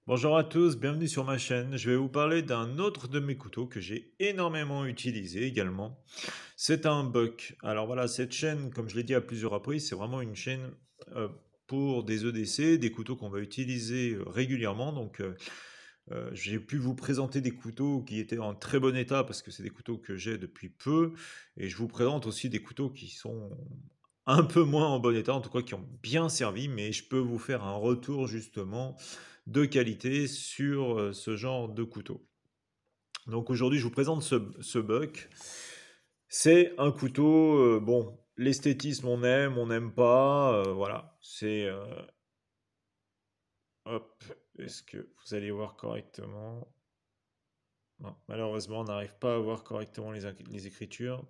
Bonjour à tous, bienvenue sur ma chaîne. Je vais vous parler d'un autre de mes couteaux que j'ai énormément utilisé également. C'est un Buck. Alors voilà, cette chaîne, comme je l'ai dit à plusieurs reprises, c'est vraiment une chaîne euh, pour des EDC, des couteaux qu'on va utiliser régulièrement. Donc j'ai pu vous présenter des couteaux qui étaient en très bon état parce que c'est des couteaux que j'ai depuis peu. Et je vous présente aussi des couteaux qui sont un peu moins en bon état, en tout cas qui ont bien servi, mais je peux vous faire un retour justement de qualité sur ce genre de couteau. Donc aujourd'hui, je vous présente ce Buck. C'est un couteau, bon, l'esthétisme on n'aime pas, voilà. Hop, est-ce que vous allez voir correctement? Non, malheureusement, on n'arrive pas à voir correctement les écritures.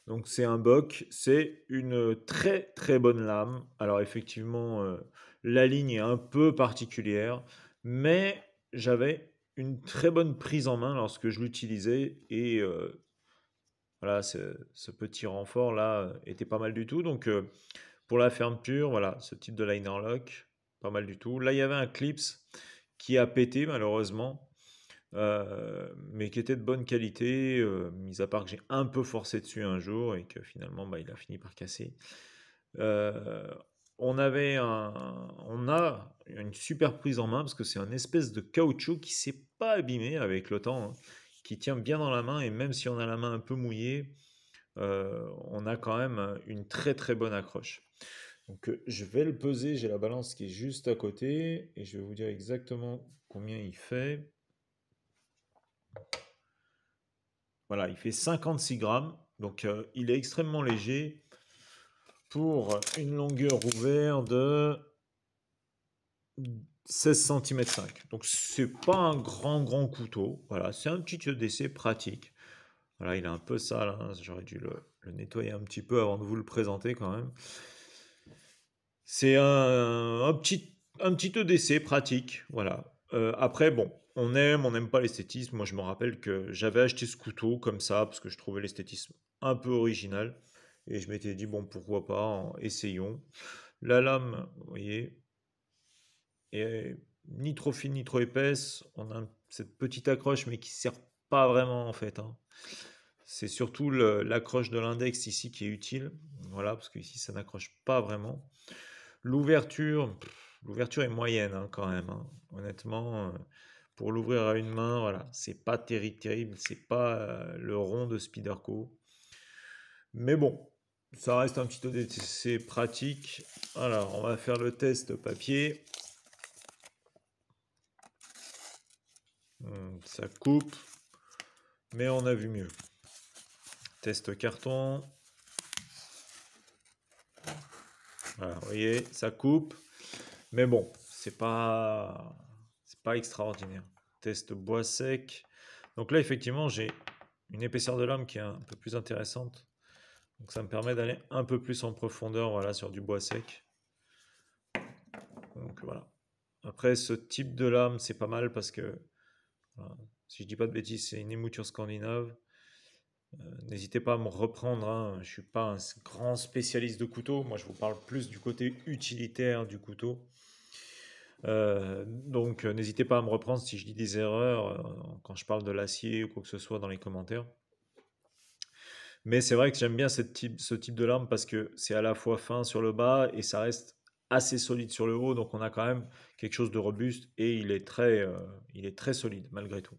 Donc c'est un boc, c'est une très très bonne lame. Alors effectivement, la ligne est un peu particulière, mais j'avais une très bonne prise en main lorsque je l'utilisais et voilà, ce petit renfort là était pas mal du tout. Donc pour la fermeture, voilà, ce type de liner lock, pas mal du tout. Là, il y avait un clips qui a pété malheureusement. Mais qui était de bonne qualité, mis à part que j'ai un peu forcé dessus un jour et que finalement, bah, il a fini par casser. Heu, on a une super prise en main parce que c'est un espèce de caoutchouc qui s'est pas abîmé avec le temps, hein, qui tient bien dans la main et même si on a la main un peu mouillée, on a quand même, une très, très bonne accroche. Donc, je vais le peser, j'ai la balance qui est juste à côté et je vais vous dire exactement combien il fait. Voilà, il fait 56 grammes, donc il est extrêmement léger pour une longueur ouverte de 16 cm 5. Donc c'est pas un grand couteau. Voilà, c'est un petit EDC pratique. Voilà, il est un peu sale, hein, j'aurais dû le nettoyer un petit peu avant de vous le présenter quand même. C'est un petit EDC pratique, voilà. Après, bon, on n'aime pas l'esthétisme. Moi, je me rappelle que j'avais acheté ce couteau comme ça parce que je trouvais l'esthétisme un peu original. Et je m'étais dit, bon, pourquoi pas, essayons. La lame, vous voyez, est ni trop fine ni trop épaisse. On a cette petite accroche, mais qui sert pas vraiment en fait, hein. C'est surtout l'accroche de l'index ici qui est utile. Voilà, parce que ici, ça n'accroche pas vraiment. L'ouverture, l'ouverture est moyenne hein, quand même, hein. Honnêtement, pour l'ouvrir à une main, voilà, c'est pas terrible, c'est pas le rond de Spyderco. Mais bon, ça reste un petit ODC pratique. Alors, on va faire le test papier. Ça coupe, mais on a vu mieux. Test carton. Voilà, vous voyez, ça coupe. Mais bon, c'est pas extraordinaire. Test bois sec. Donc là, effectivement, j'ai une épaisseur de lame qui est un peu plus intéressante. Donc ça me permet d'aller un peu plus en profondeur, voilà, sur du bois sec. Donc voilà. Après, ce type de lame, c'est pas mal parce que, voilà, si je dis pas de bêtises, c'est une émouture scandinave. N'hésitez pas à me reprendre, hein. Je suis pas un grand spécialiste de couteau. Moi, je vous parle plus du côté utilitaire du couteau. Donc, n'hésitez pas à me reprendre si je dis des erreurs quand je parle de l'acier ou quoi que ce soit dans les commentaires. Mais c'est vrai que j'aime bien ce type de lame parce que c'est à la fois fin sur le bas et ça reste assez solide sur le haut. Donc, on a quand même quelque chose de robuste et il est très solide malgré tout.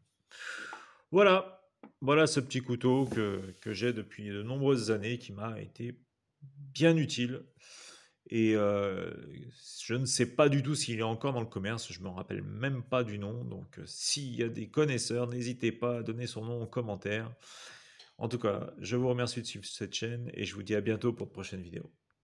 Voilà, voilà ce petit couteau que j'ai depuis de nombreuses années qui m'a été bien utile. Et je ne sais pas du tout s'il est encore dans le commerce, je me rappelle même pas du nom. Donc s'il y a des connaisseurs, n'hésitez pas à donner son nom en commentaire. En tout cas, je vous remercie de suivre cette chaîne et je vous dis à bientôt pour de prochaines vidéos.